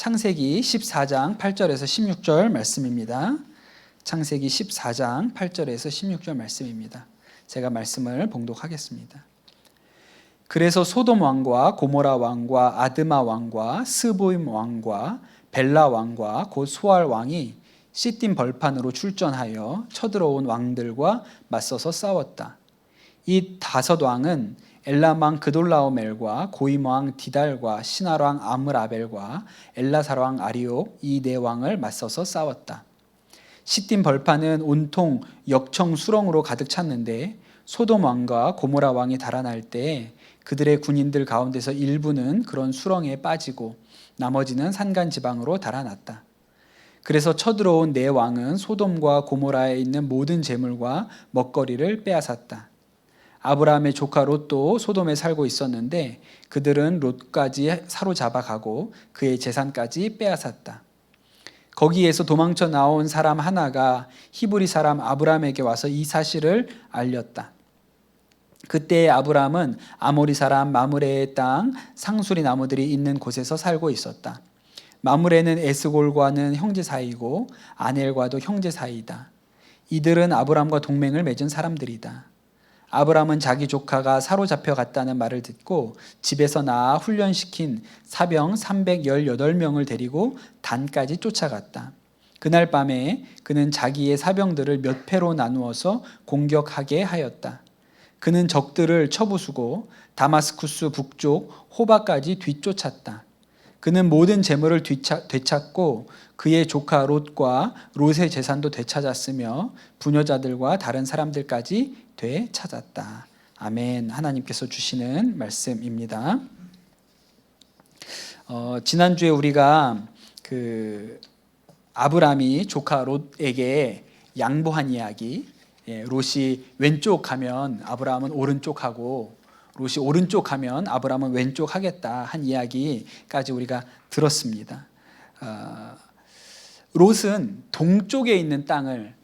창세기 14장 8절에서 16절 말씀입니다. 창세기 14장 8절에서 16절 말씀입니다. 제가 말씀을 봉독하겠습니다. 그래서 소돔 왕과 고모라 왕과 아드마 왕과 스보임 왕과 벨라 왕과 곧 소알 왕이 시딤 벌판으로 출전하여 쳐들어온 왕들과 맞서서 싸웠다. 이 다섯 왕은 엘람 왕 그돌라오멜과 고임 왕 디달과 시날 왕 아므라벨과 엘라살 왕 아리옥 이 네 왕을 맞서서 싸웠다. 시딤 벌판은 온통 역청 수렁으로 가득 찼는데 소돔 왕과 고모라 왕이 달아날 때 그들의 군인들 가운데서 일부는 그런 수렁에 빠지고 나머지는 산간 지방으로 달아났다. 그래서 쳐들어온 네 왕은 소돔과 고모라에 있는 모든 재물과 먹거리를 빼앗았다. 아브라함의 조카 롯도 소돔에 살고 있었는데 그들은 롯까지 사로잡아 가고 그의 재산까지 빼앗았다. 거기에서 도망쳐 나온 사람 하나가 히브리 사람 아브라함에게 와서 이 사실을 알렸다. 그때 아브라함은 아모리 사람 마므레의 땅 상수리 나무들이 있는 곳에서 살고 있었다. 마므레는 에스골과는 형제 사이고 아넬과도 형제 사이다. 이들은 아브라함과 동맹을 맺은 사람들이다. 아브라함은 자기 조카가 사로잡혀 갔다는 말을 듣고 집에서 나아 훈련시킨 사병 318명을 데리고 단까지 쫓아갔다. 그날 밤에 그는 자기의 사병들을 몇 패로 나누어서 공격하게 하였다. 그는 적들을 쳐부수고 다마스쿠스 북쪽 호바까지 뒤쫓았다. 그는 모든 재물을 되찾고 그의 조카 롯과 롯의 재산도 되찾았으며 부녀자들과 다른 사람들까지 되찾았다. 아멘. 하나님께서 주시는 말씀입니다. 지난주에 우리가 아브라함이 조카 롯에게 양보한 이야기, 롯이 왼쪽 하면 아브라함은 오른쪽 하고 롯이 오른쪽 하면 아브라함은 왼쪽 하겠다 한 이야기까지 우리가 들었습니다. 롯은 동쪽에 있는 땅을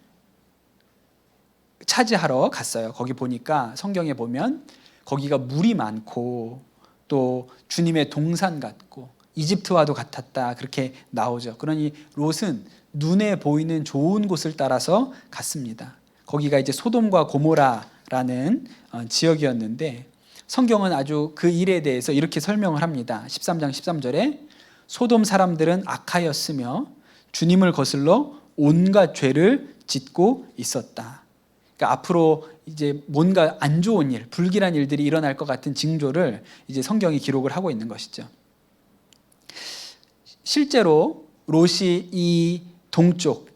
차지하러 갔어요. 거기 보니까 성경에 보면 거기가 물이 많고 또 주님의 동산 같고 이집트와도 같았다 그렇게 나오죠. 그러니 롯은 눈에 보이는 좋은 곳을 따라서 갔습니다. 거기가 이제 소돔과 고모라라는 지역이었는데 성경은 아주 그 일에 대해서 이렇게 설명을 합니다. 13장 13절에 소돔 사람들은 악하였으며 주님을 거슬러 온갖 죄를 짓고 있었다. 그러니까 앞으로 이제 뭔가 안 좋은 일, 불길한 일들이 일어날 것 같은 징조를 이제 성경이 기록을 하고 있는 것이죠. 실제로 롯이 이 동쪽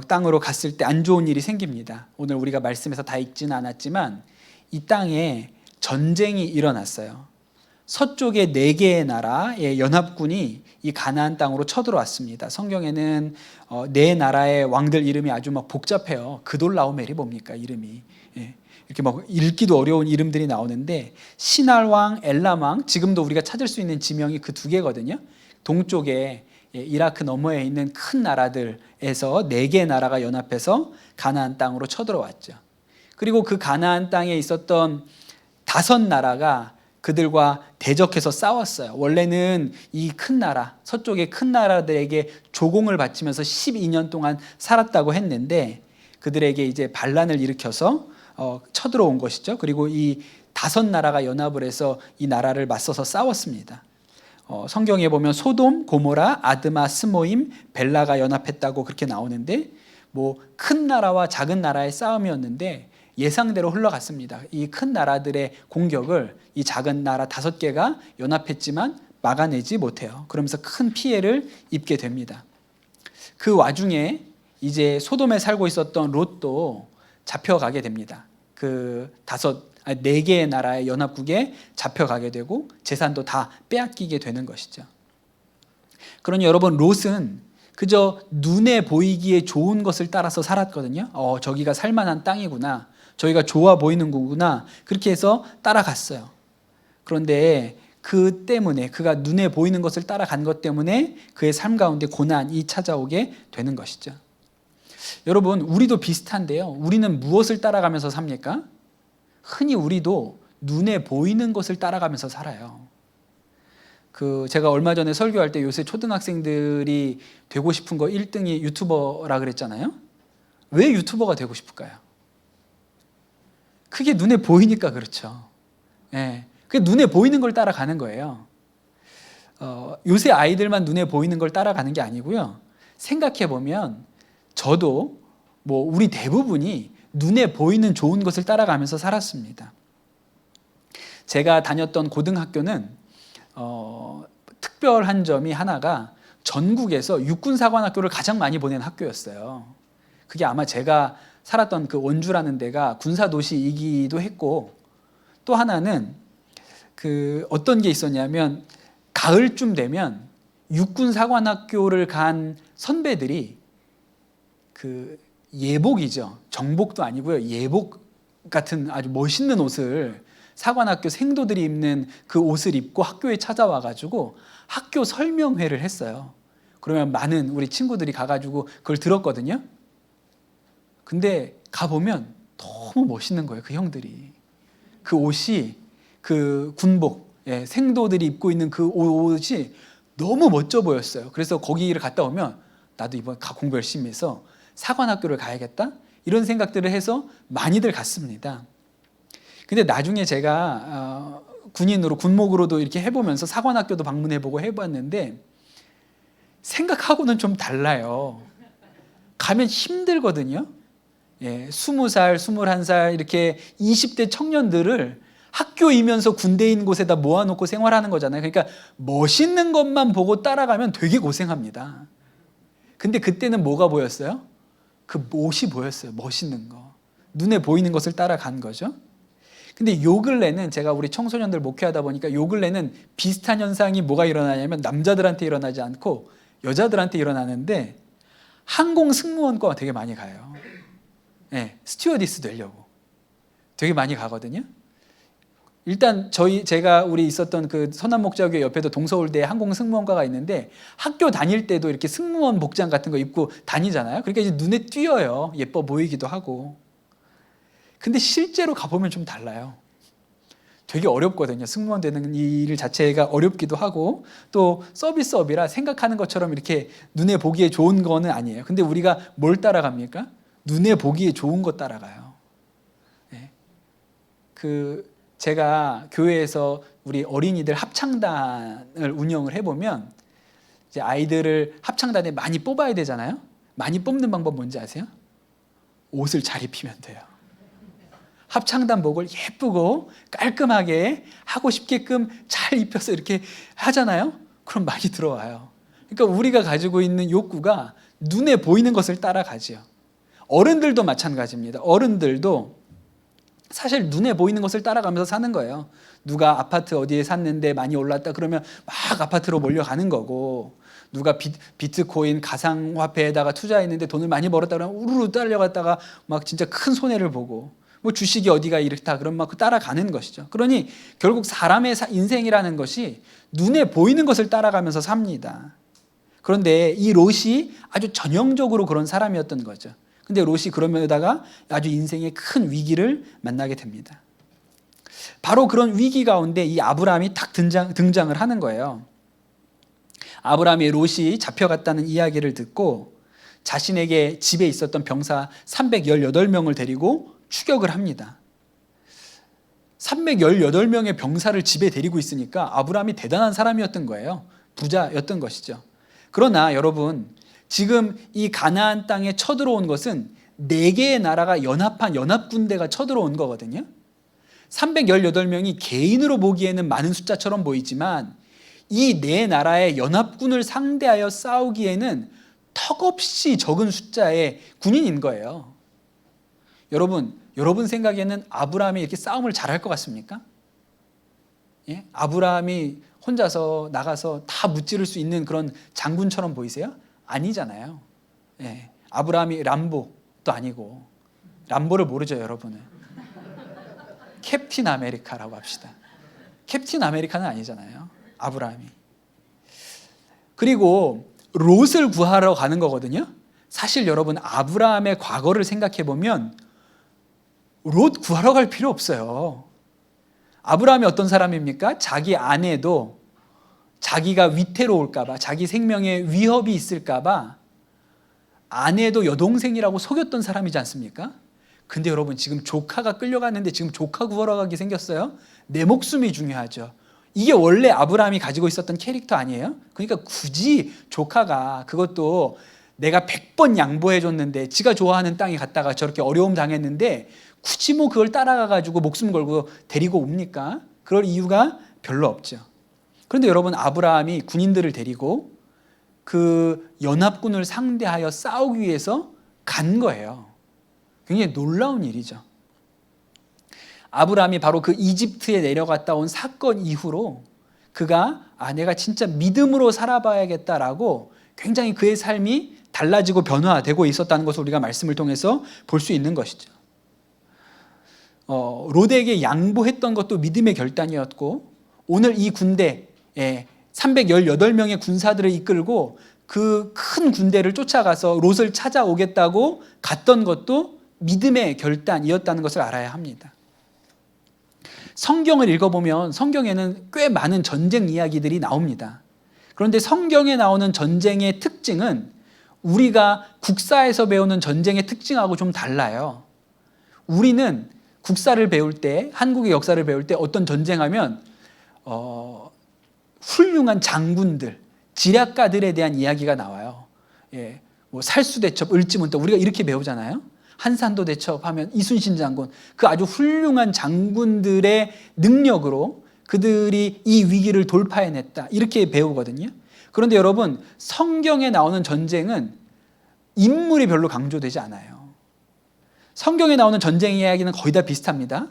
땅으로 갔을 때 안 좋은 일이 생깁니다. 오늘 우리가 말씀에서 다 읽지는 않았지만 이 땅에 전쟁이 일어났어요. 서쪽의 4개의 나라의 연합군이 이 가나안 땅으로 쳐들어왔습니다. 성경에는 4나라의 왕들 이름이 아주 막 복잡해요. 그돌라오멜이 뭡니까 이름이. 이렇게 막 읽기도 어려운 이름들이 나오는데 시날 왕, 엘람 왕, 지금도 우리가 찾을 수 있는 지명이 그 2개거든요. 동쪽에 이라크 너머에 있는 큰 나라들에서 4개의 나라가 연합해서 가나안 땅으로 쳐들어왔죠. 그리고 그 가나안 땅에 있었던 5나라가 그들과 대적해서 싸웠어요. 원래는 이 큰 나라, 서쪽의 큰 나라들에게 조공을 바치면서 12년 동안 살았다고 했는데 그들에게 이제 반란을 일으켜서 쳐들어온 것이죠. 그리고 이 5나라가 연합을 해서 이 나라를 맞서서 싸웠습니다. 성경에 보면 소돔, 고모라, 아드마, 스모임, 벨라가 연합했다고 그렇게 나오는데 뭐 큰 나라와 작은 나라의 싸움이었는데 예상대로 흘러갔습니다. 이 큰 나라들의 공격을 이 작은 나라 5개가 연합했지만 막아내지 못해요. 그러면서 큰 피해를 입게 됩니다. 그 와중에 이제 소돔에 살고 있었던 롯도 잡혀가게 됩니다. 그 4개의 나라의 연합국에 잡혀가게 되고 재산도 다 빼앗기게 되는 것이죠. 그러니 여러분 롯은 그저 눈에 보이기에 좋은 것을 따라서 살았거든요. 저기가 살만한 땅이구나. 저희가 좋아 보이는 거구나. 그렇게 해서 따라갔어요. 그런데 그 때문에 그가 눈에 보이는 것을 따라간 것 때문에 그의 삶 가운데 고난이 찾아오게 되는 것이죠. 여러분 우리도 비슷한데요. 우리는 무엇을 따라가면서 삽니까? 흔히 우리도 눈에 보이는 것을 따라가면서 살아요. 제가 얼마 전에 설교할 때 요새 초등학생들이 되고 싶은 거 1등이 유튜버라 그랬잖아요. 왜 유튜버가 되고 싶을까요? 그게 눈에 보이니까 그렇죠. 예. 그게 눈에 보이는 걸 따라가는 거예요. 요새 아이들만 눈에 보이는 걸 따라가는 게 아니고요. 생각해 보면 저도 우리 대부분이 눈에 보이는 좋은 것을 따라가면서 살았습니다. 제가 다녔던 고등학교는 특별한 점이 하나가 전국에서 육군사관학교를 가장 많이 보낸 학교였어요. 그게 아마 제가 살았던 그 원주라는 데가 군사도시이기도 했고, 또 하나는 어떤 게 있었냐면 가을쯤 되면 육군사관학교를 간 선배들이 예복이죠. 정복도 아니고요. 예복 같은 아주 멋있는 옷을 사관학교 생도들이 입는 그 옷을 입고 학교에 찾아와 가지고 학교 설명회를 했어요. 그러면 많은 우리 친구들이 가가지고 그걸 들었거든요. 근데 가보면 너무 멋있는 거예요. 그 형들이. 그 옷이 그 군복, 생도들이 입고 있는 그 옷이 너무 멋져 보였어요. 그래서 거기를 갔다 오면 나도 이번 공부 열심히 해서 사관학교를 가야겠다 이런 생각들을 해서 많이들 갔습니다. 근데 나중에 제가 군인으로 군목으로도 이렇게 해보면서 사관학교도 방문해보고 해봤는데 생각하고는 좀 달라요. 가면 힘들거든요. 20살, 21살 이렇게 20대 청년들을 학교이면서 군대인 곳에다 모아놓고 생활하는 거잖아요. 그러니까 멋있는 것만 보고 따라가면 되게 고생합니다. 근데 그때는 뭐가 보였어요? 그 옷이 보였어요. 멋있는 거. 눈에 보이는 것을 따라간 거죠. 근데 요 근래는 제가 우리 청소년들 목회하다 보니까 요 근래는 비슷한 현상이 뭐가 일어나냐면 남자들한테 일어나지 않고 여자들한테 일어나는데 항공 승무원과 되게 많이 가요. 스튜어디스 되려고 되게 많이 가거든요. 일단 제가 우리 있었던 그 선한목자교회 옆에도 동서울대에 항공 승무원과가 있는데 학교 다닐 때도 이렇게 승무원 복장 같은 거 입고 다니잖아요. 그러니까 이제 눈에 띄어요. 예뻐 보이기도 하고. 근데 실제로 가보면 좀 달라요. 되게 어렵거든요. 승무원 되는 일 자체가 어렵기도 하고 또 서비스업이라 생각하는 것처럼 이렇게 눈에 보기에 좋은 거는 아니에요. 근데 우리가 뭘 따라갑니까? 눈에 보기에 좋은 거 따라가요. 제가 교회에서 우리 어린이들 합창단을 운영을 해보면 이제 아이들을 합창단에 많이 뽑아야 되잖아요. 많이 뽑는 방법 뭔지 아세요? 옷을 잘 입히면 돼요. 합창단복을 예쁘고 깔끔하게 하고 싶게끔 잘 입혀서 이렇게 하잖아요. 그럼 많이 들어와요. 그러니까 우리가 가지고 있는 욕구가 눈에 보이는 것을 따라가지요. 어른들도 마찬가지입니다. 어른들도 사실 눈에 보이는 것을 따라가면서 사는 거예요. 누가 아파트 어디에 샀는데 많이 올랐다 그러면 막 아파트로 몰려가는 거고, 누가 비트코인 가상화폐에다가 투자했는데 돈을 많이 벌었다 그러면 우르르 딸려갔다가 막 진짜 큰 손해를 보고, 주식이 어디가 이렇다 그러면 막 따라가는 것이죠. 그러니 결국 사람의 인생이라는 것이 눈에 보이는 것을 따라가면서 삽니다. 그런데 이 롯이 아주 전형적으로 그런 사람이었던 거죠. 근데 롯이 그러면다가 아주 인생의 큰 위기를 만나게 됩니다. 바로 그런 위기 가운데 이 아브라함이 딱 등장을 하는 거예요. 아브라함이 롯이 잡혀갔다는 이야기를 듣고 자신에게 집에 있었던 병사 318명을 데리고 추격을 합니다. 318명의 병사를 집에 데리고 있으니까 아브라함이 대단한 사람이었던 거예요. 부자였던 것이죠. 그러나 여러분, 지금 이 가나안 땅에 쳐들어온 것은 4개의 나라가 연합한 연합군대가 쳐들어온 거거든요. 318명이 개인으로 보기에는 많은 숫자처럼 보이지만 이 4나라의 연합군을 상대하여 싸우기에는 턱없이 적은 숫자의 군인인 거예요. 여러분 생각에는 아브라함이 이렇게 싸움을 잘할 것 같습니까? 아브라함이 혼자서 나가서 다 무찌를 수 있는 그런 장군처럼 보이세요? 아니잖아요. 아브라함이 람보도 아니고, 람보를 모르죠, 여러분은. 캡틴 아메리카라고 합시다. 캡틴 아메리카는 아니잖아요, 아브라함이. 그리고 롯을 구하러 가는 거거든요. 사실 여러분, 아브라함의 과거를 생각해 보면 롯 구하러 갈 필요 없어요. 아브라함이 어떤 사람입니까? 자기 아내도 자기가 위태로울까봐, 자기 생명에 위협이 있을까봐 아내도 여동생이라고 속였던 사람이지 않습니까? 근데 여러분, 지금 조카가 끌려갔는데 지금 조카 구하러 가게 생겼어요? 내 목숨이 중요하죠. 이게 원래 아브라함이 가지고 있었던 캐릭터 아니에요? 그러니까 굳이 조카가, 그것도 내가 100번 양보해 줬는데 지가 좋아하는 땅에 갔다가 저렇게 어려움 당했는데 굳이 뭐 그걸 따라가가지고 목숨 걸고 데리고 옵니까? 그럴 이유가 별로 없죠. 그런데 여러분, 아브라함이 군인들을 데리고 그 연합군을 상대하여 싸우기 위해서 간 거예요. 굉장히 놀라운 일이죠. 아브라함이 바로 그 이집트에 내려갔다 온 사건 이후로 그가 내가 진짜 믿음으로 살아봐야겠다라고 굉장히 그의 삶이 달라지고 변화되고 있었다는 것을 우리가 말씀을 통해서 볼 수 있는 것이죠. 롯에게 양보했던 것도 믿음의 결단이었고, 오늘 이 군대 318명의 군사들을 이끌고 그 큰 군대를 쫓아가서 롯을 찾아오겠다고 갔던 것도 믿음의 결단이었다는 것을 알아야 합니다. 성경을 읽어보면 성경에는 꽤 많은 전쟁 이야기들이 나옵니다. 그런데 성경에 나오는 전쟁의 특징은 우리가 국사에서 배우는 전쟁의 특징하고 좀 달라요. 우리는 국사를 배울 때, 한국의 역사를 배울 때 어떤 전쟁하면 훌륭한 장군들, 지략가들에 대한 이야기가 나와요. 뭐 살수대첩, 을지문덕, 우리가 이렇게 배우잖아요. 한산도 대첩하면 이순신 장군, 그 아주 훌륭한 장군들의 능력으로 그들이 이 위기를 돌파해냈다, 이렇게 배우거든요. 그런데 여러분, 성경에 나오는 전쟁은 인물이 별로 강조되지 않아요. 성경에 나오는 전쟁 이야기는 거의 다 비슷합니다.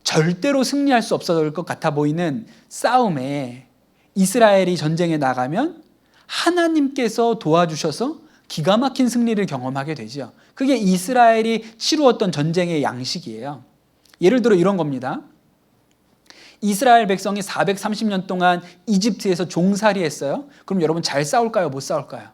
절대로 승리할 수 없을 것 같아 보이는 싸움에 이스라엘이 전쟁에 나가면 하나님께서 도와주셔서 기가 막힌 승리를 경험하게 되죠. 그게 이스라엘이 치루었던 전쟁의 양식이에요. 예를 들어 이런 겁니다. 이스라엘 백성이 430년 동안 이집트에서 종살이 했어요. 그럼 여러분, 잘 싸울까요? 못 싸울까요?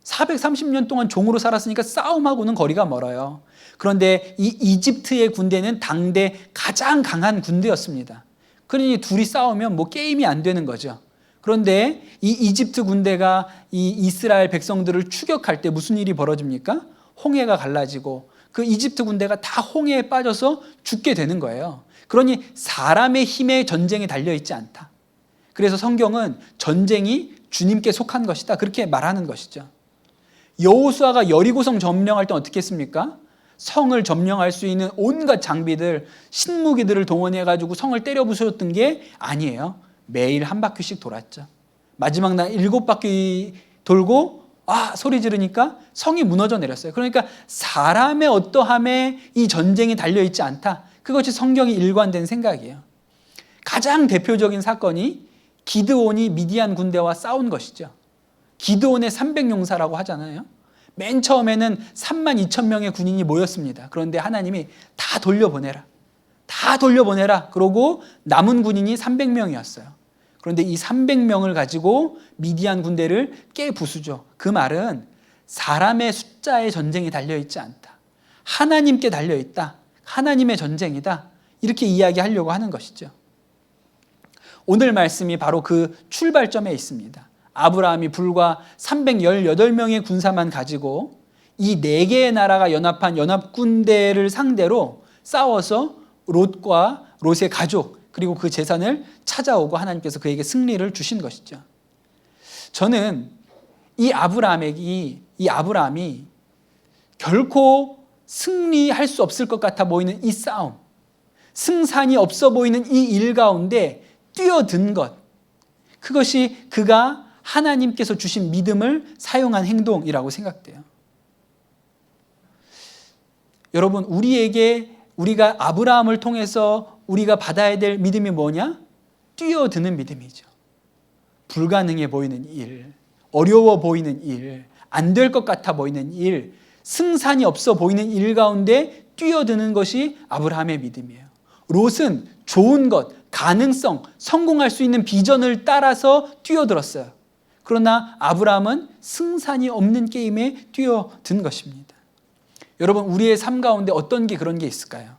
430년 동안 종으로 살았으니까 싸움하고는 거리가 멀어요. 그런데 이 이집트의 군대는 당대 가장 강한 군대였습니다. 그러니 둘이 싸우면 뭐 게임이 안 되는 거죠. 그런데 이 이집트 군대가 이 이스라엘 백성들을 추격할 때 무슨 일이 벌어집니까? 홍해가 갈라지고 그 이집트 군대가 다 홍해에 빠져서 죽게 되는 거예요. 그러니 사람의 힘에 전쟁이 달려있지 않다. 그래서 성경은 전쟁이 주님께 속한 것이다, 그렇게 말하는 것이죠. 여호수아가 여리고성 점령할 때 어떻게 했습니까? 성을 점령할 수 있는 온갖 장비들, 신무기들을 동원해가지고 성을 때려 부수었던 게 아니에요. 매일 한 바퀴씩 돌았죠. 마지막 날 7바퀴 돌고 소리 지르니까 성이 무너져 내렸어요. 그러니까 사람의 어떠함에 이 전쟁이 달려있지 않다. 그것이 성경이 일관된 생각이에요. 가장 대표적인 사건이 기드온이 미디안 군대와 싸운 것이죠. 기드온의 300용사라고 하잖아요. 맨 처음에는 32,000명의 군인이 모였습니다. 그런데 하나님이 다 돌려보내라. 다 돌려보내라. 그러고 남은 군인이 300명이었어요. 그런데 이 300명을 가지고 미디안 군대를 깨부수죠. 그 말은 사람의 숫자에 전쟁이 달려있지 않다. 하나님께 달려있다. 하나님의 전쟁이다. 이렇게 이야기하려고 하는 것이죠. 오늘 말씀이 바로 그 출발점에 있습니다. 아브라함이 불과 318명의 군사만 가지고 이 4개의 나라가 연합한 연합군대를 상대로 싸워서 롯과 롯의 가족 그리고 그 재산을 찾아오고 하나님께서 그에게 승리를 주신 것이죠. 저는 이 아브라함이 결코 승리할 수 없을 것 같아 보이는 이 싸움, 승산이 없어 보이는 이 일 가운데 뛰어든 것, 그것이 그가 하나님께서 주신 믿음을 사용한 행동이라고 생각돼요. 여러분, 우리가 아브라함을 통해서 우리가 받아야 될 믿음이 뭐냐? 뛰어드는 믿음이죠. 불가능해 보이는 일, 어려워 보이는 일, 안 될 것 같아 보이는 일, 승산이 없어 보이는 일 가운데 뛰어드는 것이 아브라함의 믿음이에요. 롯은 좋은 것, 가능성, 성공할 수 있는 비전을 따라서 뛰어들었어요. 그러나 아브라함은 승산이 없는 게임에 뛰어든 것입니다. 여러분, 우리의 삶 가운데 어떤 게 그런 게 있을까요?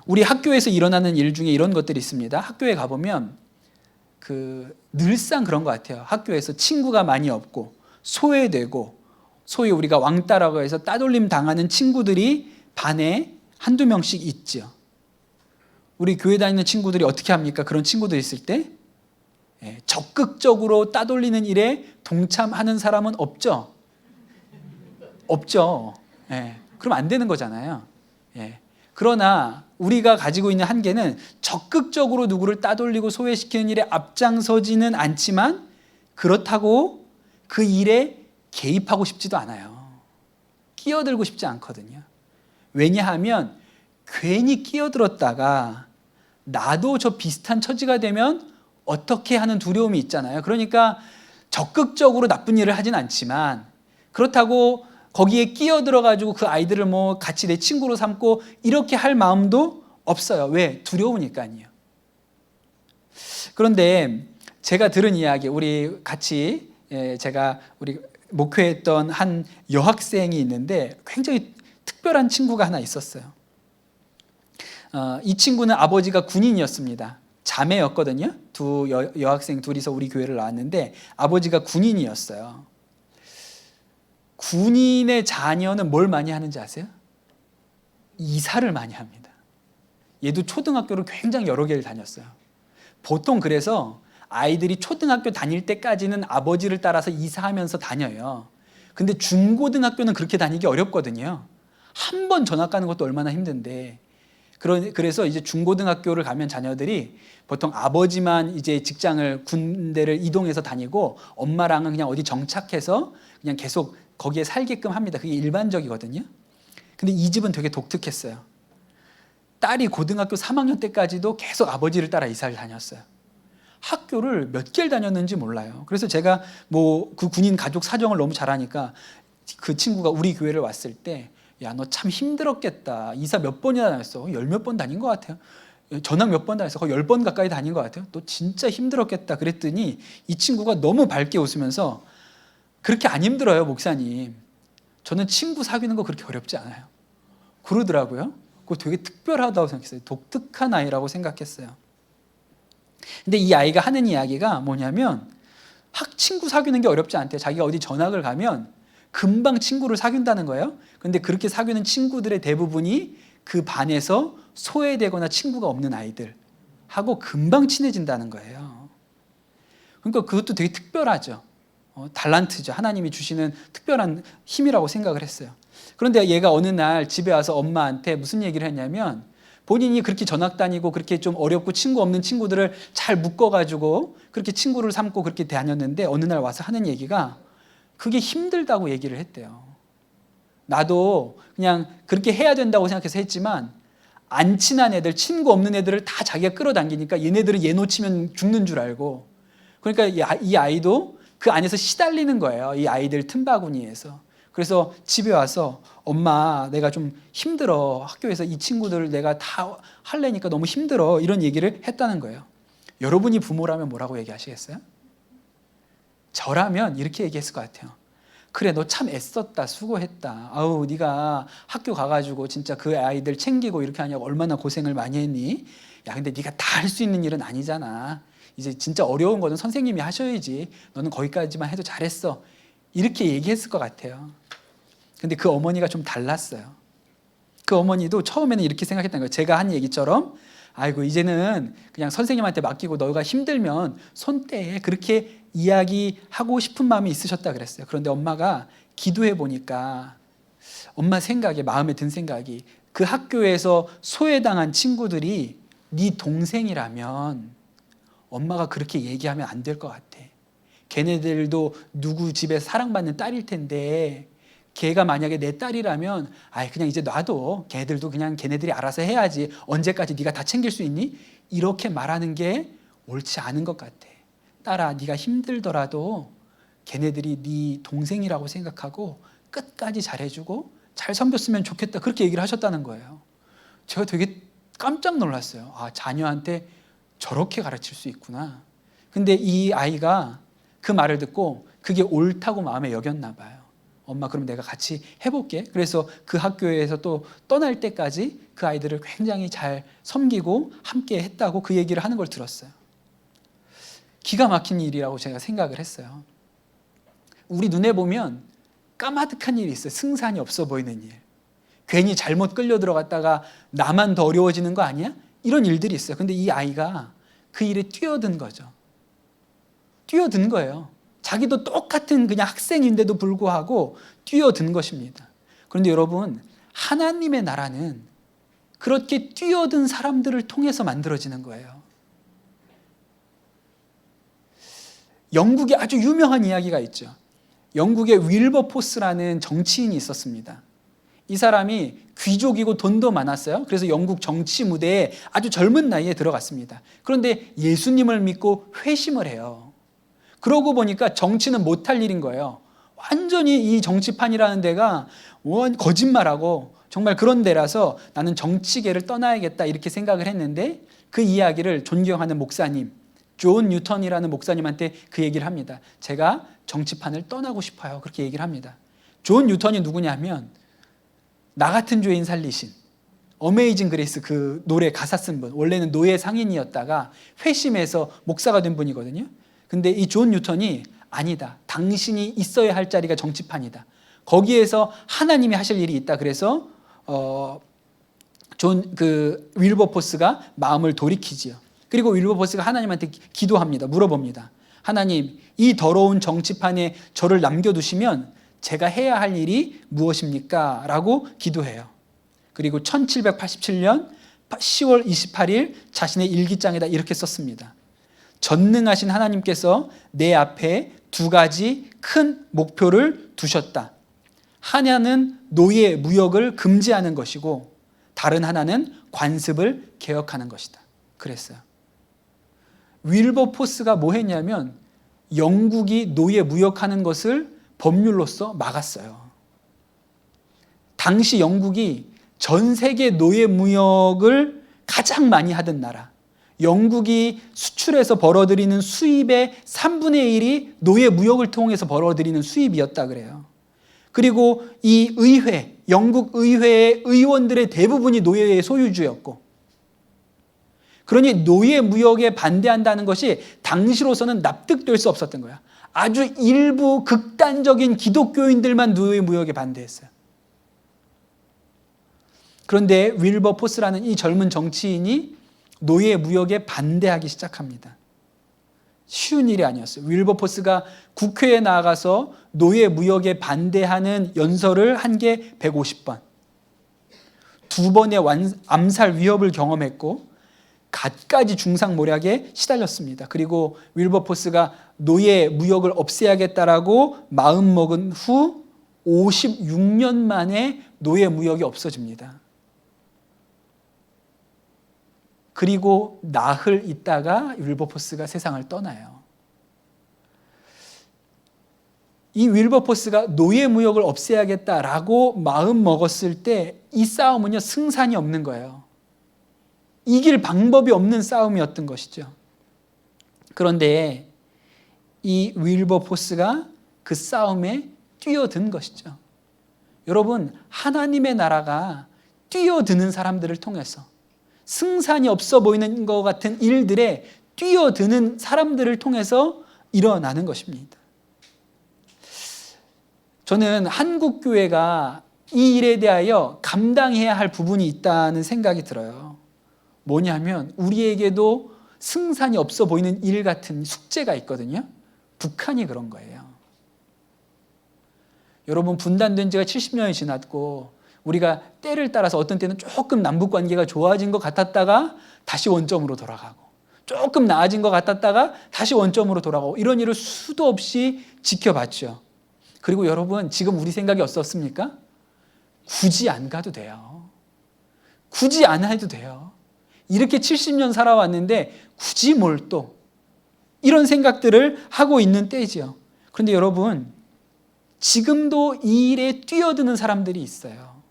우리 학교에서 일어나는 일 중에 이런 것들이 있습니다. 학교에 가보면 늘상 그런 것 같아요. 학교에서 친구가 많이 없고 소외되고, 소위 우리가 왕따라고 해서 따돌림 당하는 친구들이 반에 한두 명씩 있죠. 우리 교회 다니는 친구들이 어떻게 합니까? 그런 친구들 있을 때 적극적으로 따돌리는 일에 동참하는 사람은 없죠. 없죠. 그럼 안 되는 거잖아요. 그러나 우리가 가지고 있는 한계는 적극적으로 누구를 따돌리고 소외시키는 일에 앞장서지는 않지만, 그렇다고 그 일에 개입하고 싶지도 않아요. 끼어들고 싶지 않거든요. 왜냐하면 괜히 끼어들었다가 나도 저 비슷한 처지가 되면 어떻게 하는 두려움이 있잖아요. 그러니까 적극적으로 나쁜 일을 하진 않지만, 그렇다고 거기에 끼어들어가지고 그 아이들을 뭐 같이 내 친구로 삼고 이렇게 할 마음도 없어요. 왜? 두려우니까요. 그런데 제가 들은 이야기, 우리 같이 제가 우리 목회했던 한 여학생이 있는데 굉장히 특별한 친구가 하나 있었어요. 이 친구는 아버지가 군인이었습니다. 자매였거든요. 두 여학생 둘이서 우리 교회를 나왔는데 아버지가 군인이었어요. 군인의 자녀는 뭘 많이 하는지 아세요? 이사를 많이 합니다. 얘도 초등학교를 굉장히 여러 개를 다녔어요. 보통 그래서 아이들이 초등학교 다닐 때까지는 아버지를 따라서 이사하면서 다녀요. 근데 중고등학교는 그렇게 다니기 어렵거든요. 한 번 전학 가는 것도 얼마나 힘든데. 그래서 이제 중고등학교를 가면 자녀들이 보통 아버지만 이제 직장을, 군대를 이동해서 다니고 엄마랑은 그냥 어디 정착해서 그냥 계속 거기에 살게끔 합니다. 그게 일반적이거든요. 근데 이 집은 되게 독특했어요. 딸이 고등학교 3학년 때까지도 계속 아버지를 따라 이사를 다녔어요. 학교를 몇 개를 다녔는지 몰라요. 그래서 제가 뭐 그 군인 가족 사정을 너무 잘 아니까 그 친구가 우리 교회를 왔을 때, 야, 너 참 힘들었겠다. 이사 몇 번이나 다녔어? 10몇 번 다닌 것 같아요. 전학 몇 번 다녔어? 거의 10번 가까이 다닌 것 같아요. 너 진짜 힘들었겠다. 그랬더니 이 친구가 너무 밝게 웃으면서, 그렇게 안 힘들어요, 목사님. 저는 친구 사귀는 거 그렇게 어렵지 않아요. 그러더라고요. 그거 되게 특별하다고 생각했어요. 독특한 아이라고 생각했어요. 근데 이 아이가 하는 이야기가 뭐냐면, 친구 사귀는 게 어렵지 않대요. 자기가 어디 전학을 가면 금방 친구를 사귄다는 거예요. 근데 그렇게 사귀는 친구들의 대부분이 그 반에서 소외되거나 친구가 없는 아이들하고 금방 친해진다는 거예요. 그러니까 그것도 되게 특별하죠. 달란트죠. 하나님이 주시는 특별한 힘이라고 생각을 했어요. 그런데 얘가 어느 날 집에 와서 엄마한테 무슨 얘기를 했냐면, 본인이 그렇게 전학 다니고 그렇게 좀 어렵고 친구 없는 친구들을 잘 묶어가지고 그렇게 친구를 삼고 그렇게 다녔는데, 어느 날 와서 하는 얘기가 그게 힘들다고 얘기를 했대요. 나도 그냥 그렇게 해야 된다고 생각해서 했지만, 안 친한 애들, 친구 없는 애들을 다 자기가 끌어당기니까 얘네들은 얘 놓치면 죽는 줄 알고, 그러니까 이 아이도 그 안에서 시달리는 거예요. 이 아이들 틈바구니에서. 그래서 집에 와서, 엄마, 내가 좀 힘들어. 학교에서 이 친구들을 내가 다 할래니까 너무 힘들어. 이런 얘기를 했다는 거예요. 여러분이 부모라면 뭐라고 얘기하시겠어요? 저라면 이렇게 얘기했을 것 같아요. 그래, 너 참 애썼다. 수고했다. 아우, 네가 학교 가가지고 진짜 그 아이들 챙기고 이렇게 하냐고 얼마나 고생을 많이 했니? 야, 근데 네가 다 할 수 있는 일은 아니잖아. 이제 진짜 어려운 거는 선생님이 하셔야지. 너는 거기까지만 해도 잘했어. 이렇게 얘기했을 것 같아요. 근데 그 어머니가 좀 달랐어요. 그 어머니도 처음에는 이렇게 생각했다는 거예요. 제가 한 얘기처럼, 아이고, 이제는 그냥 선생님한테 맡기고 너가 힘들면 손 떼. 그렇게 이야기하고 싶은 마음이 있으셨다 그랬어요. 그런데 엄마가 기도해 보니까 엄마 생각에, 마음에 든 생각이, 그 학교에서 소외당한 친구들이 네 동생이라면 엄마가 그렇게 얘기하면 안 될 것 같아. 걔네들도 누구 집에 사랑받는 딸일 텐데, 걔가 만약에 내 딸이라면, 아이, 그냥 이제 놔둬. 걔네들도 그냥 걔네들이 알아서 해야지. 언제까지 네가 다 챙길 수 있니? 이렇게 말하는 게 옳지 않은 것 같아. 딸아, 네가 힘들더라도 걔네들이 네 동생이라고 생각하고 끝까지 잘해주고 잘 섬겼으면 좋겠다. 그렇게 얘기를 하셨다는 거예요. 제가 되게 깜짝 놀랐어요. 아, 자녀한테 저렇게 가르칠 수 있구나. 근데 이 아이가 그 말을 듣고 그게 옳다고 마음에 여겼나 봐요. 엄마, 그럼 내가 같이 해볼게. 그래서 그 학교에서 또 떠날 때까지 그 아이들을 굉장히 잘 섬기고 함께 했다고 그 얘기를 하는 걸 들었어요. 기가 막힌 일이라고 제가 생각을 했어요. 우리 눈에 보면 까마득한 일이 있어요. 승산이 없어 보이는 일. 괜히 잘못 끌려 들어갔다가 나만 더 어려워지는 거 아니야? 이런 일들이 있어요. 근데 이 아이가 그 일에 뛰어든 거죠. 뛰어든 거예요. 자기도 똑같은 그냥 학생인데도 불구하고 뛰어든 것입니다. 그런데 여러분, 하나님의 나라는 그렇게 뛰어든 사람들을 통해서 만들어지는 거예요. 영국에 아주 유명한 이야기가 있죠. 영국에 윌버포스라는 정치인이 있었습니다. 이 사람이 귀족이고 돈도 많았어요. 그래서 영국 정치 무대에 아주 젊은 나이에 들어갔습니다. 그런데 예수님을 믿고 회심을 해요. 그러고 보니까 정치는 못할 일인 거예요. 완전히 이 정치판이라는 데가 거짓말하고 정말 그런 데라서 나는 정치계를 떠나야겠다 이렇게 생각을 했는데, 그 이야기를 존경하는 목사님, 존 뉴턴이라는 목사님한테 그 얘기를 합니다. 제가 정치판을 떠나고 싶어요. 그렇게 얘기를 합니다. 존 뉴턴이 누구냐면 나 같은 죄인 살리신 어메이징 그레이스 그 노래 가사 쓴 분, 원래는 노예 상인이었다가 회심해서 목사가 된 분이거든요. 근데 이 존 뉴턴이 아니다, 당신이 있어야 할 자리가 정치판이다, 거기에서 하나님이 하실 일이 있다. 그래서 윌버포스가 마음을 돌이키지요. 그리고 윌버포스가 하나님한테 기도합니다. 물어봅니다. 하나님, 이 더러운 정치판에 저를 남겨두시면 제가 해야 할 일이 무엇입니까? 라고 기도해요. 그리고 1787년 10월 28일 자신의 일기장에다 이렇게 썼습니다. 전능하신 하나님께서 내 앞에 두 가지 큰 목표를 두셨다. 하나는 노예 무역을 금지하는 것이고 다른 하나는 관습을 개혁하는 것이다. 그랬어요. 윌버포스가 뭐 했냐면 영국이 노예 무역하는 것을 법률로서 막았어요. 당시 영국이 전 세계 노예 무역을 가장 많이 하던 나라, 영국이 수출해서 벌어들이는 수입의 3분의 1이 노예 무역을 통해서 벌어들이는 수입이었다 그래요. 그리고 이 의회, 영국 의회의 의원들의 대부분이 노예의 소유주였고, 그러니 노예 무역에 반대한다는 것이 당시로서는 납득될 수 없었던 거야. 아주 일부 극단적인 기독교인들만 노예 무역에 반대했어요. 그런데 윌버포스라는 이 젊은 정치인이 노예 무역에 반대하기 시작합니다. 쉬운 일이 아니었어요. 윌버포스가 국회에 나가서 노예 무역에 반대하는 연설을 한 게 150번. 2번의 암살 위협을 경험했고 갖가지 중상모략에 시달렸습니다. 그리고 윌버포스가 노예 무역을 없애야겠다라고 마음먹은 후 56년 만에 노예 무역이 없어집니다. 그리고 나흘 있다가 윌버포스가 세상을 떠나요. 이 윌버포스가 노예 무역을 없애야겠다라고 마음 먹었을 때 이 싸움은요, 승산이 없는 거예요. 이길 방법이 없는 싸움이었던 것이죠. 그런데 이 윌버포스가 그 싸움에 뛰어든 것이죠. 여러분, 하나님의 나라가 뛰어드는 사람들을 통해서, 승산이 없어 보이는 것 같은 일들에 뛰어드는 사람들을 통해서 일어나는 것입니다. 저는 한국 교회가 이 일에 대하여 감당해야 할 부분이 있다는 생각이 들어요. 뭐냐면 우리에게도 승산이 없어 보이는 일 같은 숙제가 있거든요. 북한이 그런 거예요. 여러분, 분단된 지가 70년이 지났고 우리가 때를 따라서 어떤 때는 조금 남북관계가 좋아진 것 같았다가 다시 원점으로 돌아가고, 조금 나아진 것 같았다가 다시 원점으로 돌아가고, 이런 일을 수도 없이 지켜봤죠. 그리고 여러분, 지금 우리 생각이 어떻습니까? 굳이 안 가도 돼요. 굳이 안 해도 돼요. 이렇게 70년 살아왔는데 굳이 뭘 또, 이런 생각들을 하고 있는 때지요. 그런데 여러분, 지금도 이 일에 뛰어드는 사람들이 있어요.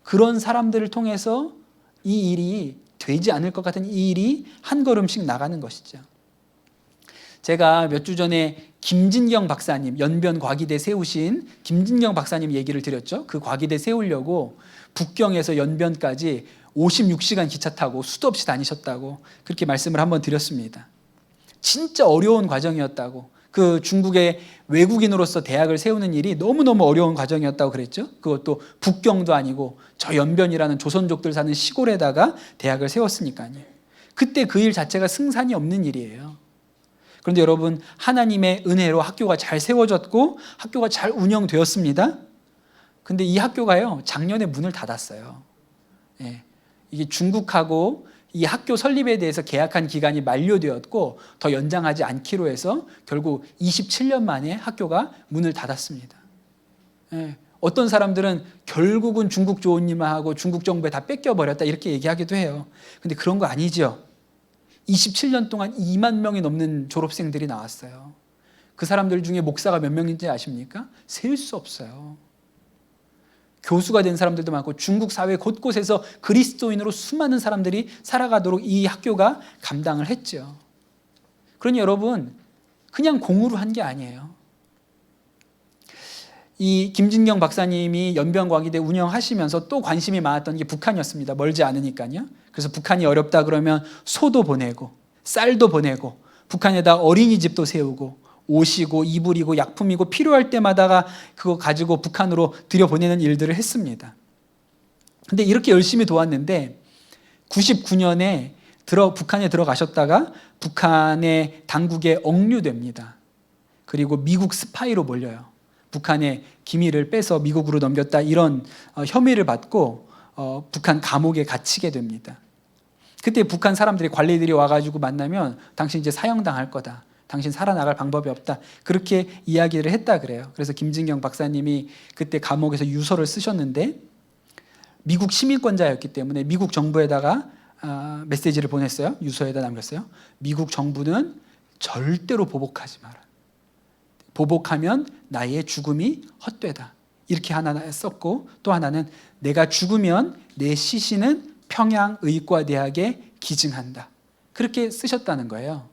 그런 사람들을 통해서 이 일이 되지 않을 것 같은 이 일이 한 걸음씩 나가는 것이죠. 제가 몇 주 전에 김진경 박사님, 연변 과기대 세우신 김진경 박사님 얘기를 드렸죠. 그 과기대 세우려고 북경에서 연변까지 56시간 기차 타고 수도 없이 다니셨다고 그렇게 말씀을 한번 드렸습니다. 진짜 어려운 과정이었다고, 그 중국의 외국인으로서 대학을 세우는 일이 너무너무 어려운 과정이었다고 그랬죠. 그것도 북경도 아니고 저 연변이라는 조선족들 사는 시골에다가 대학을 세웠으니까요. 그때 그 일 자체가 승산이 없는 일이에요. 그런데 여러분, 하나님의 은혜로 학교가 잘 세워졌고 학교가 잘 운영되었습니다. 근데 이 학교가요, 작년에 문을 닫았어요. 예, 이게 중국하고 이 학교 설립에 대해서 계약한 기간이 만료되었고 더 연장하지 않기로 해서 결국 27년 만에 학교가 문을 닫았습니다. 예, 어떤 사람들은 결국은 중국 좋은 일만 하고 중국 정부에 다 뺏겨버렸다 이렇게 얘기하기도 해요. 근데 그런 거 아니죠. 27년 동안 2만 명이 넘는 졸업생들이 나왔어요. 그 사람들 중에 목사가 몇 명인지 아십니까? 셀 수 없어요. 교수가 된 사람들도 많고 중국 사회 곳곳에서 그리스도인으로 수많은 사람들이 살아가도록 이 학교가 감당을 했죠. 그러니 여러분, 그냥 공으로 한 게 아니에요. 이 김진경 박사님이 연변과기대 운영하시면서 또 관심이 많았던 게 북한이었습니다. 멀지 않으니까요. 그래서 북한이 어렵다 그러면 소도 보내고 쌀도 보내고 북한에다 어린이집도 세우고 옷이고 이불이고 약품이고 필요할 때마다가 그거 가지고 북한으로 들여보내는 일들을 했습니다. 근데 이렇게 열심히 도왔는데 99년에 북한에 들어가셨다가 북한의 당국에 억류됩니다. 그리고 미국 스파이로 몰려요. 북한의 기밀을 빼서 미국으로 넘겼다 이런 혐의를 받고 북한 감옥에 갇히게 됩니다. 그때 북한 사람들이 관리들이 와가지고 만나면 당신 이제 사형당할 거다. 당신 살아나갈 방법이 없다. 그렇게 이야기를 했다 그래요. 그래서 김진경 박사님이 그때 감옥에서 유서를 쓰셨는데 미국 시민권자였기 때문에 미국 정부에다가 메시지를 보냈어요. 유서에다 남겼어요. 미국 정부는 절대로 보복하지 마라. 보복하면 나의 죽음이 헛되다. 이렇게 하나 썼고 또 하나는 내가 죽으면 내 시신은 평양의과대학에 기증한다. 그렇게 쓰셨다는 거예요.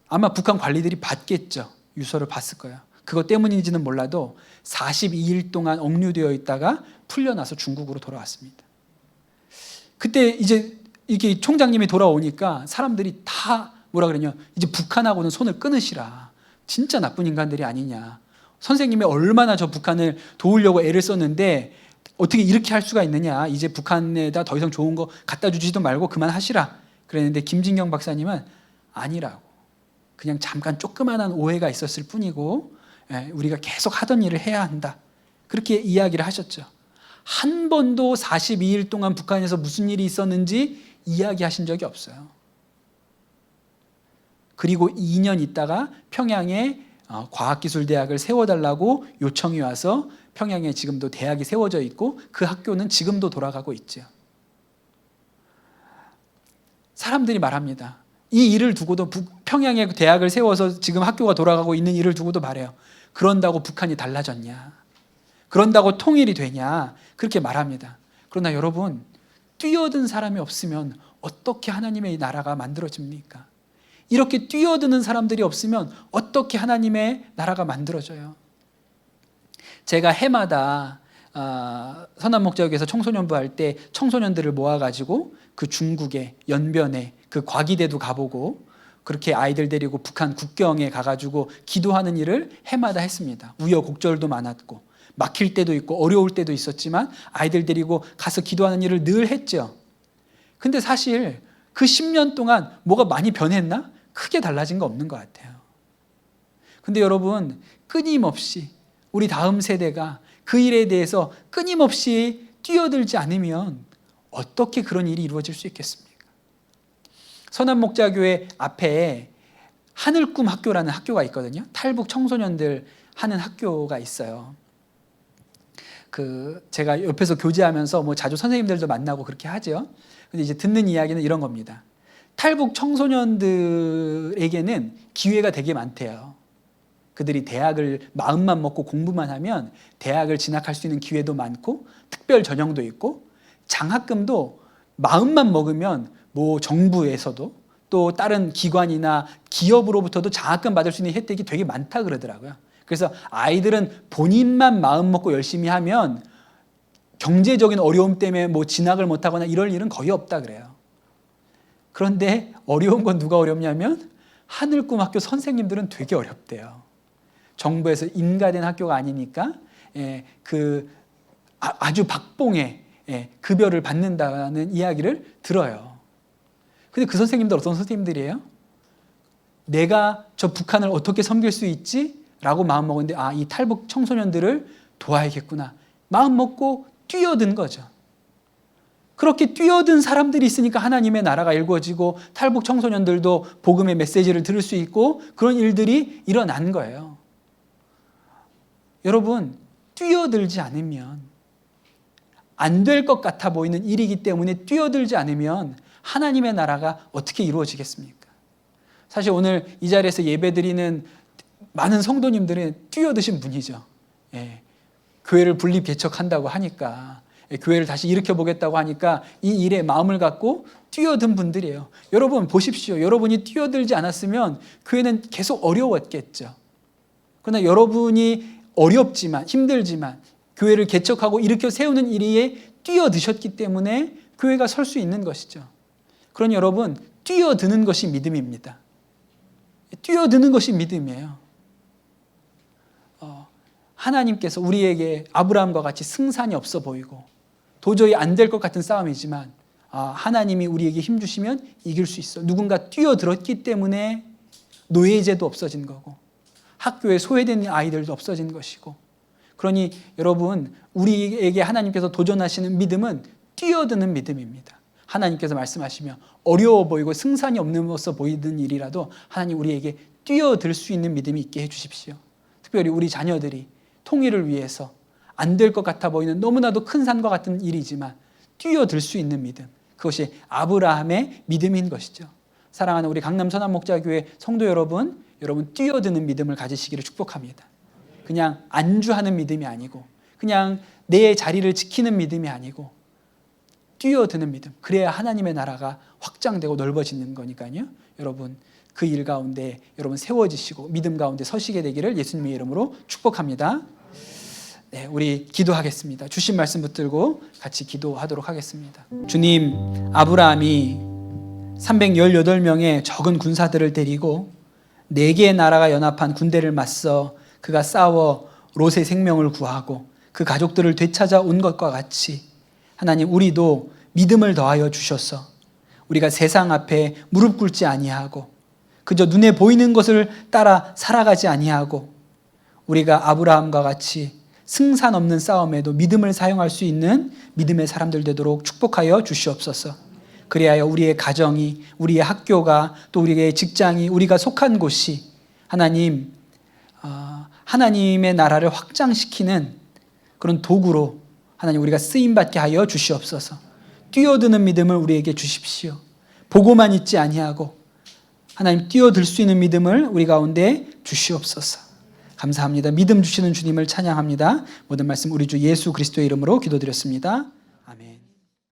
아마 북한 관리들이 봤겠죠. 유서를 봤을 거예요. 그것 때문인지는 몰라도 42일 동안 억류되어 있다가 풀려나서 중국으로 돌아왔습니다. 그때 이제 이렇게 총장님이 돌아오니까 사람들이 다 뭐라 그러냐, 이제 북한하고는 손을 끊으시라. 진짜 나쁜 인간들이 아니냐. 선생님이 얼마나 저 북한을 도우려고 애를 썼는데 어떻게 이렇게 할 수가 있느냐. 이제 북한에다 더 이상 좋은 거 갖다 주지도 말고 그만하시라. 그랬는데 김진경 박사님은 아니라고. 그냥 잠깐 조그만한 오해가 있었을 뿐이고 우리가 계속 하던 일을 해야 한다. 그렇게 이야기를 하셨죠. 한 번도 42일 동안 북한에서 무슨 일이 있었는지 이야기하신 적이 없어요. 그리고 2년 있다가 평양에 과학기술대학을 세워달라고 요청이 와서 평양에 지금도 대학이 세워져 있고 그 학교는 지금도 돌아가고 있죠. 사람들이 말합니다. 이 일을 두고도 평양에 대학을 세워서 지금 학교가 돌아가고 있는 일을 두고도 말해요. 그런다고 북한이 달라졌냐? 그런다고 통일이 되냐? 그렇게 말합니다. 그러나 여러분, 뛰어든 사람이 없으면 어떻게 하나님의 나라가 만들어집니까? 이렇게 뛰어드는 사람들이 없으면 어떻게 하나님의 나라가 만들어져요? 제가 해마다 선한목자역에서 청소년부 할 때 청소년들을 모아가지고 그 중국의 연변에 그 과기대도 가보고 그렇게 아이들 데리고 북한 국경에 가가지고 기도하는 일을 해마다 했습니다. 우여곡절도 많았고 막힐 때도 있고 어려울 때도 있었지만 아이들 데리고 가서 기도하는 일을 늘 했죠. 근데 사실 그 10년 동안 뭐가 많이 변했나? 크게 달라진 거 없는 것 같아요. 근데 여러분, 끊임없이 우리 다음 세대가 그 일에 대해서 끊임없이 뛰어들지 않으면 어떻게 그런 일이 이루어질 수 있겠습니까? 선한목자교회 앞에 하늘꿈 학교라는 학교가 있거든요. 탈북 청소년들 하는 학교가 있어요. 제가 옆에서 교제하면서 자주 선생님들도 만나고 그렇게 하죠. 근데 이제 듣는 이야기는 이런 겁니다. 탈북 청소년들에게는 기회가 되게 많대요. 그들이 대학을 마음만 먹고 공부만 하면 대학을 진학할 수 있는 기회도 많고 특별 전형도 있고 장학금도 마음만 먹으면 정부에서도 또 다른 기관이나 기업으로부터도 장학금 받을 수 있는 혜택이 되게 많다 그러더라고요. 그래서 아이들은 본인만 마음 먹고 열심히 하면 경제적인 어려움 때문에 뭐 진학을 못하거나 이럴 일은 거의 없다 그래요. 그런데 어려운 건 누가 어렵냐면 하늘꿈학교 선생님들은 되게 어렵대요. 정부에서 인가된 학교가 아니니까 아주 박봉의 급여를 받는다는 이야기를 들어요. 근데 그 선생님들 어떤 선생님들이에요? 내가 저 북한을 어떻게 섬길 수 있지? 라고 마음먹었는데 이 탈북 청소년들을 도와야겠구나. 마음 먹고 뛰어든 거죠. 그렇게 뛰어든 사람들이 있으니까 하나님의 나라가 일구어지고 탈북 청소년들도 복음의 메시지를 들을 수 있고 그런 일들이 일어난 거예요. 여러분, 뛰어들지 않으면 안 될 것 같아 보이는 일이기 때문에 뛰어들지 않으면 하나님의 나라가 어떻게 이루어지겠습니까? 사실 오늘 이 자리에서 예배드리는 많은 성도님들은 뛰어드신 분이죠. 교회를 분립 개척한다고 하니까, 교회를 다시 일으켜보겠다고 하니까 이 일에 마음을 갖고 뛰어든 분들이에요. 여러분 보십시오. 여러분이 뛰어들지 않았으면 교회는 계속 어려웠겠죠. 그러나 여러분이 어렵지만 힘들지만 교회를 개척하고 일으켜 세우는 일에 뛰어드셨기 때문에 교회가 설 수 있는 것이죠. 그러니 여러분, 뛰어드는 것이 믿음입니다. 뛰어드는 것이 믿음이에요. 하나님께서 우리에게 아브라함과 같이 승산이 없어 보이고 도저히 안 될 것 같은 싸움이지만 하나님이 우리에게 힘 주시면 이길 수 있어. 누군가 뛰어들었기 때문에 노예제도 없어진 거고 학교에 소외된 아이들도 없어진 것이고, 그러니 여러분, 우리에게 하나님께서 도전하시는 믿음은 뛰어드는 믿음입니다. 하나님께서 말씀하시며 어려워 보이고 승산이 없는 것으로 보이는 일이라도 하나님 우리에게 뛰어들 수 있는 믿음이 있게 해주십시오. 특별히 우리 자녀들이 통일을 위해서 안 될 것 같아 보이는 너무나도 큰 산과 같은 일이지만 뛰어들 수 있는 믿음, 그것이 아브라함의 믿음인 것이죠. 사랑하는 우리 강남 선한목자교회 성도 여러분, 뛰어드는 믿음을 가지시기를 축복합니다. 그냥 안주하는 믿음이 아니고 그냥 내 자리를 지키는 믿음이 아니고 뛰어드는 믿음, 그래야 하나님의 나라가 확장되고 넓어지는 거니까요. 여러분, 그 일 가운데 여러분 세워지시고 믿음 가운데 서시게 되기를 예수님의 이름으로 축복합니다. 네, 우리 기도하겠습니다. 주신 말씀 붙들고 같이 기도하도록 하겠습니다. 주님, 아브라함이 318명의 적은 군사들을 데리고 4개의 나라가 연합한 군대를 맞서 그가 싸워 롯의 생명을 구하고 그 가족들을 되찾아 온 것과 같이 하나님, 우리도 믿음을 더하여 주셔서 우리가 세상 앞에 무릎 꿇지 아니하고 그저 눈에 보이는 것을 따라 살아가지 아니하고 우리가 아브라함과 같이 승산 없는 싸움에도 믿음을 사용할 수 있는 믿음의 사람들 되도록 축복하여 주시옵소서. 그리하여 우리의 가정이, 우리의 학교가, 또 우리의 직장이, 우리가 속한 곳이 하나님의 나라를 확장시키는 그런 도구로 하나님 우리가 쓰임받게 하여 주시옵소서. 뛰어드는 믿음을 우리에게 주십시오. 보고만 있지 아니하고 하나님 뛰어들 수 있는 믿음을 우리 가운데 주시옵소서. 감사합니다. 믿음 주시는 주님을 찬양합니다. 모든 말씀 우리 주 예수 그리스도의 이름으로 기도드렸습니다.